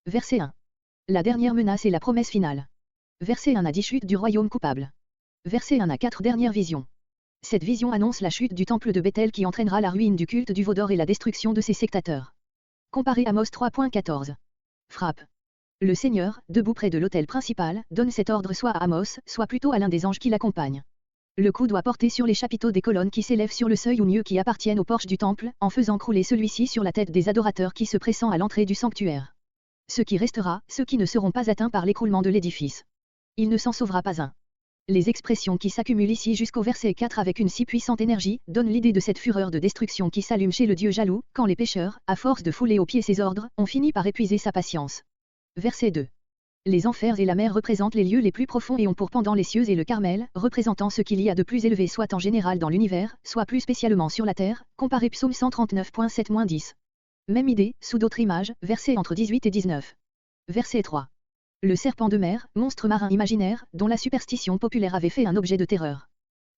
Verset 1. La dernière menace et la promesse finale. Verset 1 à 10 chute du royaume coupable. Verset 1 à 4 dernière vision. Cette vision annonce la chute du temple de Bethel qui entraînera la ruine du culte du veau d'or et la destruction de ses sectateurs. Comparé Amos 3.14. Frappe. Le Seigneur, debout près de l'autel principal, donne cet ordre soit à Amos, soit plutôt à l'un des anges qui l'accompagnent. Le coup doit porter sur les chapiteaux des colonnes qui s'élèvent sur le seuil ou mieux qui appartiennent au porche du temple, en faisant crouler celui-ci sur la tête des adorateurs qui se pressent à l'entrée du sanctuaire. Ce qui restera, ceux qui ne seront pas atteints par l'écroulement de l'édifice. Il ne s'en sauvera pas un. Les expressions qui s'accumulent ici jusqu'au verset 4 avec une si puissante énergie, donnent l'idée de cette fureur de destruction qui s'allume chez le Dieu jaloux, quand les pécheurs, à force de fouler aux pieds ses ordres, ont fini par épuiser sa patience. Verset 2. Les enfers et la mer représentent les lieux les plus profonds et ont pour pendant les cieux et le Carmel, représentant ce qu'il y a de plus élevé soit en général dans l'univers, soit plus spécialement sur la terre, comparé Psaume 139.7-10. Même idée, sous d'autres images, versets entre 18 et 19. Verset 3. Le serpent de mer, monstre marin imaginaire, dont la superstition populaire avait fait un objet de terreur.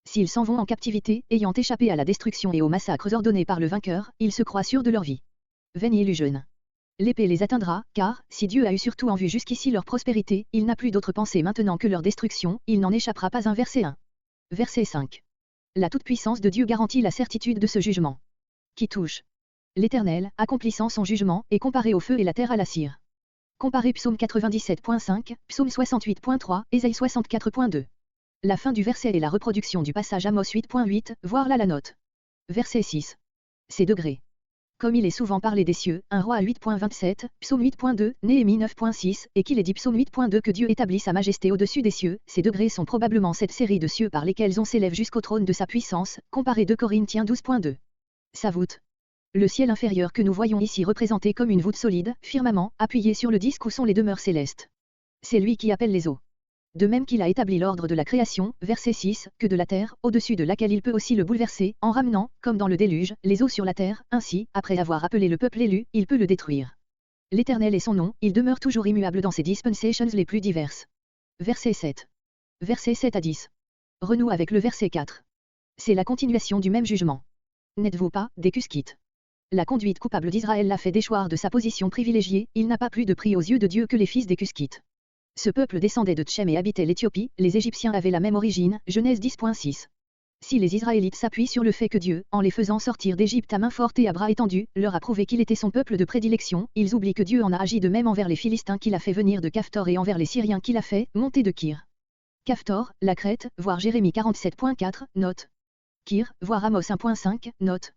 S'ils s'en vont en captivité, ayant échappé à la destruction et aux massacres ordonnés par le vainqueur, ils se croient sûrs de leur vie. Vaine illusion. L'épée les atteindra, car, si Dieu a eu surtout en vue jusqu'ici leur prospérité, il n'a plus d'autre pensée maintenant que leur destruction, il n'en échappera pas un. Verset 1. Verset 5. La toute-puissance de Dieu garantit la certitude de ce jugement. Qui touche l'Éternel, accomplissant son jugement, est comparé au feu et la terre à la cire. Comparé Psaume 97.5, Psaume 68.3, Ésaïe 64.2. La fin du verset est la reproduction du passage Amos 8.8, voire là la note. Verset 6. Ces degrés. Comme il est souvent parlé des cieux, 1 Roi 8.27, Psaume 8.2, Néhémie 9.6, et qu'il est dit Psaume 8.2 que Dieu établit sa majesté au-dessus des cieux, ces degrés sont probablement cette série de cieux par lesquels on s'élève jusqu'au trône de sa puissance, comparé 2 Corinthiens 12.2. Sa voûte. Le ciel inférieur que nous voyons ici représenté comme une voûte solide, firmament, appuyée sur le disque où sont les demeures célestes. C'est lui qui appelle les eaux. De même qu'il a établi l'ordre de la création, verset 6, que de la terre, au-dessus de laquelle il peut aussi le bouleverser, en ramenant, comme dans le déluge, les eaux sur la terre, ainsi, après avoir appelé le peuple élu, il peut le détruire. L'Éternel est son nom, il demeure toujours immuable dans ses dispensations les plus diverses. Verset 7. Verset 7 à 10. Renoue avec le verset 4. C'est la continuation du même jugement. N'êtes-vous pas, des Cuskites? La conduite coupable d'Israël l'a fait déchoir de sa position privilégiée, il n'a pas plus de prix aux yeux de Dieu que les fils des Cuskites. Ce peuple descendait de Tchem et habitait l'Éthiopie, les Égyptiens avaient la même origine, Genèse 10.6. Si les Israélites s'appuient sur le fait que Dieu, en les faisant sortir d'Égypte à main forte et à bras étendus, leur a prouvé qu'il était son peuple de prédilection, ils oublient que Dieu en a agi de même envers les Philistins qu'il a fait venir de Caphtor et envers les Syriens qu'il a fait monter de Kir. Caphtor, la Crète, voir Jérémie 47.4, note. Kir, voir Amos 1.5, note.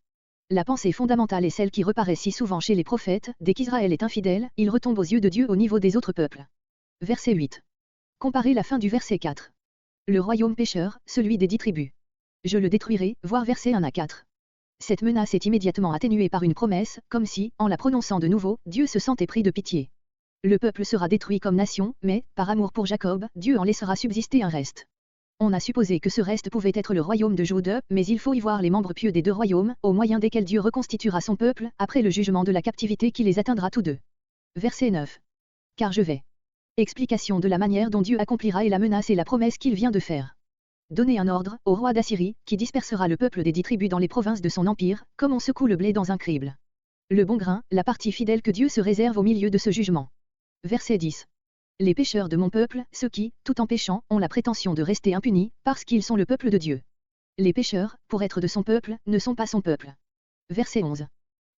La pensée fondamentale est celle qui reparaît si souvent chez les prophètes, dès qu'Israël est infidèle, il retombe aux yeux de Dieu au niveau des autres peuples. Verset 8. Comparez la fin du verset 4. Le royaume pécheur, celui des 10 tribus. Je le détruirai, voir verset 1 à 4. Cette menace est immédiatement atténuée par une promesse, comme si, en la prononçant de nouveau, Dieu se sentait pris de pitié. Le peuple sera détruit comme nation, mais, par amour pour Jacob, Dieu en laissera subsister un reste. On a supposé que ce reste pouvait être le royaume de Juda, mais il faut y voir les membres pieux des deux royaumes, au moyen desquels Dieu reconstituera son peuple, après le jugement de la captivité qui les atteindra tous deux. Verset 9. Car je vais. Explication de la manière dont Dieu accomplira et la menace et la promesse qu'il vient de faire. Donner un ordre, au roi d'Assyrie, qui dispersera le peuple des 10 tribus dans les provinces de son empire, comme on secoue le blé dans un crible. Le bon grain, la partie fidèle que Dieu se réserve au milieu de ce jugement. Verset 10. Les pécheurs de mon peuple, ceux qui, tout en péchant, ont la prétention de rester impunis, parce qu'ils sont le peuple de Dieu. Les pécheurs, pour être de son peuple, ne sont pas son peuple. Verset 11.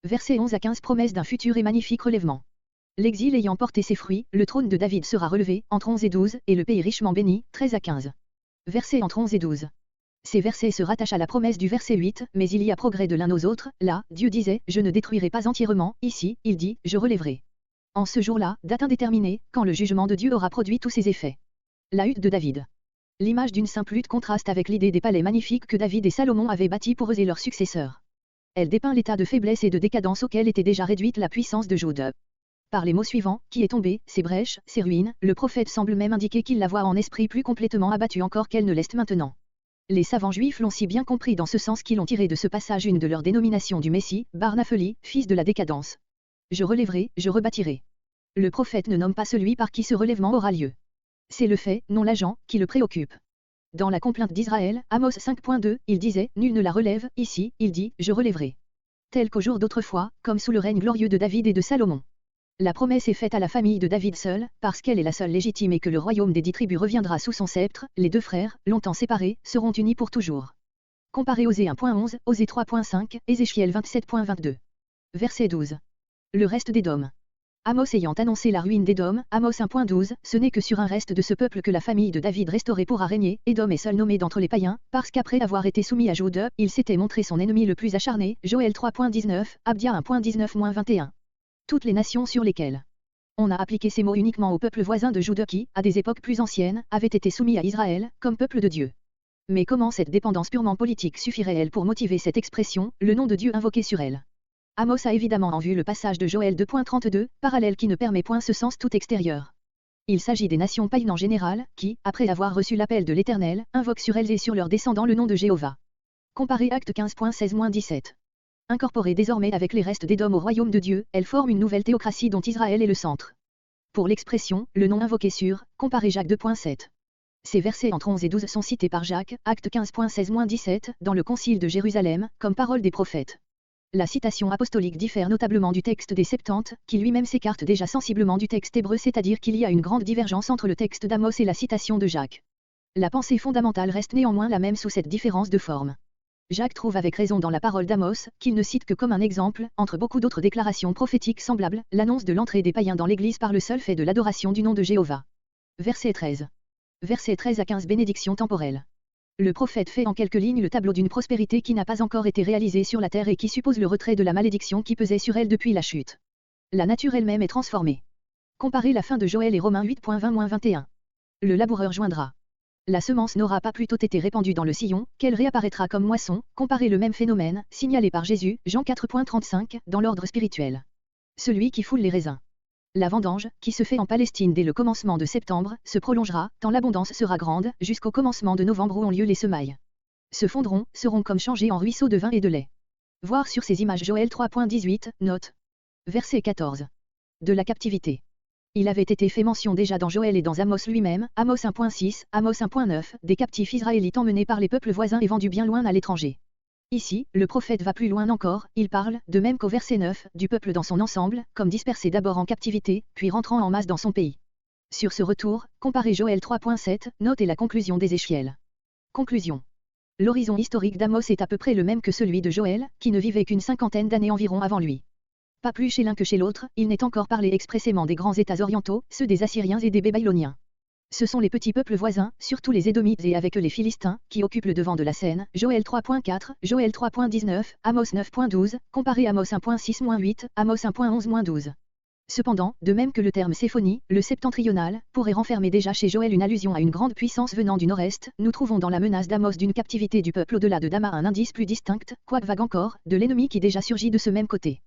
Verset 11 à 15 promesse d'un futur et magnifique relèvement. L'exil ayant porté ses fruits, le trône de David sera relevé, entre 11 et 12, et le pays richement béni, 13 à 15. Versets entre 11 et 12. Ces versets se rattachent à la promesse du verset 8, mais il y a progrès de l'un aux autres, là, Dieu disait, je ne détruirai pas entièrement, ici, il dit, je relèverai. En ce jour-là, date indéterminée, quand le jugement de Dieu aura produit tous ses effets. La hutte de David. L'image d'une simple hutte contraste avec l'idée des palais magnifiques que David et Salomon avaient bâtis pour eux et leurs successeurs. Elle dépeint l'état de faiblesse et de décadence auquel était déjà réduite la puissance de Juda. Par les mots suivants, qui est tombé, ses brèches, ses ruines, le prophète semble même indiquer qu'il la voit en esprit plus complètement abattue encore qu'elle ne l'est maintenant. Les savants juifs l'ont si bien compris dans ce sens qu'ils ont tiré de ce passage une de leurs dénominations du Messie, Bar Naphtali, fils de la décadence. Je relèverai, je rebâtirai. Le prophète ne nomme pas celui par qui ce relèvement aura lieu. C'est le fait, non l'agent, qui le préoccupe. Dans la complainte d'Israël, Amos 5.2, il disait, nul ne la relève, ici, il dit, je relèverai. Tel qu'au jour d'autrefois, comme sous le règne glorieux de David et de Salomon. La promesse est faite à la famille de David seule, parce qu'elle est la seule légitime et que le royaume des 10 tribus reviendra sous son sceptre, les deux frères, longtemps séparés, seront unis pour toujours. Comparez Osée 1.11, Osée 3.5, Ézéchiel 27.22. Verset 12. Le reste d'Édom. Amos ayant annoncé la ruine d'Édom, Amos 1.12, ce n'est que sur un reste de ce peuple que la famille de David restaurée pourra régner. Édom est seul nommé d'entre les païens, parce qu'après avoir été soumis à Juda, il s'était montré son ennemi le plus acharné. Joël 3.19, Abdia 1.19-21. Toutes les nations sur lesquelles on a appliqué ces mots uniquement au peuple voisin de Juda qui, à des époques plus anciennes, avaient été soumis à Israël, comme peuple de Dieu. Mais comment cette dépendance purement politique suffirait-elle pour motiver cette expression, le nom de Dieu invoqué sur elle? Amos a évidemment en vue le passage de Joël 2.32, parallèle qui ne permet point ce sens tout extérieur. Il s'agit des nations païennes en général, qui, après avoir reçu l'appel de l'Éternel, invoquent sur elles et sur leurs descendants le nom de Jéhovah. Comparez Acte 15.16-17. Incorporée désormais avec les restes d'Édom au royaume de Dieu, elle forme une nouvelle théocratie dont Israël est le centre. Pour l'expression, le nom invoqué sur, comparez Jacques 2.7. Ces versets entre 11 et 12 sont cités par Jacques, Acte 15.16-17, dans le Concile de Jérusalem, comme parole des prophètes. La citation apostolique diffère notablement du texte des Septante, qui lui-même s'écarte déjà sensiblement du texte hébreu, c'est-à-dire qu'il y a une grande divergence entre le texte d'Amos et la citation de Jacques. La pensée fondamentale reste néanmoins la même sous cette différence de forme. Jacques trouve avec raison dans la parole d'Amos, qu'il ne cite que comme un exemple, entre beaucoup d'autres déclarations prophétiques semblables, l'annonce de l'entrée des païens dans l'Église par le seul fait de l'adoration du nom de Jéhovah. Verset 13. Versets 13 à 15. Bénédiction temporelle. Le prophète fait en quelques lignes le tableau d'une prospérité qui n'a pas encore été réalisée sur la terre et qui suppose le retrait de la malédiction qui pesait sur elle depuis la chute. La nature elle-même est transformée. Comparez la fin de Joël et Romains 8.20-21. Le laboureur joindra. La semence n'aura pas plutôt été répandue dans le sillon, qu'elle réapparaîtra comme moisson. Comparez le même phénomène, signalé par Jésus, Jean 4.35, dans l'ordre spirituel. Celui qui foule les raisins. La vendange, qui se fait en Palestine dès le commencement de septembre, se prolongera, tant l'abondance sera grande, jusqu'au commencement de novembre où ont lieu les semailles. Se fondront, seront comme changés en ruisseaux de vin et de lait. Voir sur ces images Joël 3.18, note. Verset 14. De la captivité. Il avait été fait mention déjà dans Joël et dans Amos lui-même, Amos 1.6, Amos 1.9, des captifs israélites emmenés par les peuples voisins et vendus bien loin à l'étranger. Ici, le prophète va plus loin encore, il parle, de même qu'au verset 9, du peuple dans son ensemble, comme dispersé d'abord en captivité, puis rentrant en masse dans son pays. Sur ce retour, comparez Joël 3.7, note et la conclusion d'Ézéchiel. Conclusion. L'horizon historique d'Amos est à peu près le même que celui de Joël, qui ne vivait qu'une cinquantaine d'années environ avant lui. Pas plus chez l'un que chez l'autre, il n'est encore parlé expressément des grands États orientaux, ceux des Assyriens et des Babyloniens. Ce sont les petits peuples voisins, surtout les Édomites et avec eux les Philistins, qui occupent le devant de la scène. Joël 3.4, Joël 3.19, Amos 9.12, comparez Amos 1.6-8, Amos 1.11-12. Cependant, de même que le terme séphonie, le septentrional, pourrait renfermer déjà chez Joël une allusion à une grande puissance venant du nord-est, nous trouvons dans la menace d'Amos d'une captivité du peuple au-delà de Dama un indice plus distinct, quoique vague encore, de l'ennemi qui déjà surgit de ce même côté.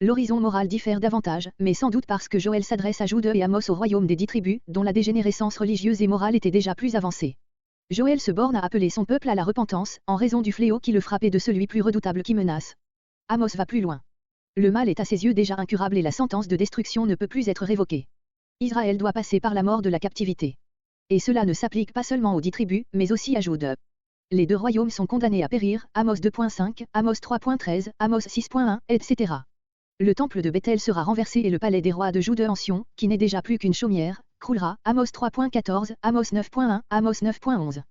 L'horizon moral diffère davantage, mais sans doute parce que Joël s'adresse à Juda et Amos au royaume des 10 tribus, dont la dégénérescence religieuse et morale était déjà plus avancée. Joël se borne à appeler son peuple à la repentance, en raison du fléau qui le frappait de celui plus redoutable qui menace. Amos va plus loin. Le mal est à ses yeux déjà incurable et la sentence de destruction ne peut plus être révoquée. Israël doit passer par la mort de la captivité. Et cela ne s'applique pas seulement aux 10 tribus, mais aussi à Juda. Les deux royaumes sont condamnés à périr, Amos 2.5, Amos 3.13, Amos 6.1, etc. Le temple de Bethel sera renversé et le palais des rois de Juda en Sion, qui n'est déjà plus qu'une chaumière, croulera, Amos 3.14, Amos 9.1, Amos 9.11.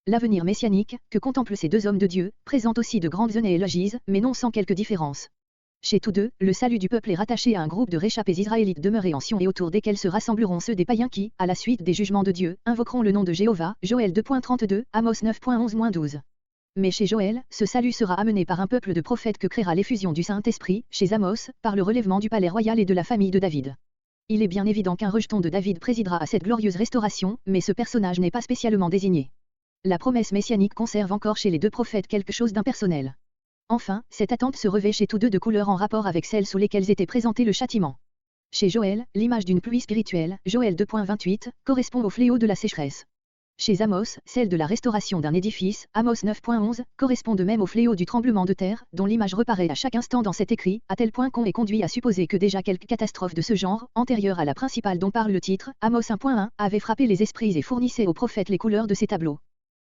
L'avenir messianique, que contemplent ces deux hommes de Dieu, présente aussi de grandes élogies, mais non sans quelques différences. Chez tous deux, le salut du peuple est rattaché à un groupe de réchappés israélites demeurés en Sion et autour desquels se rassembleront ceux des païens qui, à la suite des jugements de Dieu, invoqueront le nom de Jéhovah, Joël 2.32, Amos 9.11-12. Mais chez Joël, ce salut sera amené par un peuple de prophètes que créera l'effusion du Saint-Esprit, chez Amos, par le relèvement du palais royal et de la famille de David. Il est bien évident qu'un rejeton de David présidera à cette glorieuse restauration, mais ce personnage n'est pas spécialement désigné. La promesse messianique conserve encore chez les deux prophètes quelque chose d'impersonnel. Enfin, cette attente se revêt chez tous deux de couleurs en rapport avec celles sous lesquelles était présenté le châtiment. Chez Joël, l'image d'une pluie spirituelle, Joël 2.28, correspond au fléau de la sécheresse. Chez Amos, celle de la restauration d'un édifice, Amos 9.11, correspond de même au fléau du tremblement de terre, dont l'image reparaît à chaque instant dans cet écrit, à tel point qu'on est conduit à supposer que déjà quelques catastrophes de ce genre, antérieures à la principale dont parle le titre, Amos 1.1, avaient frappé les esprits et fournissaient aux prophètes les couleurs de ces tableaux.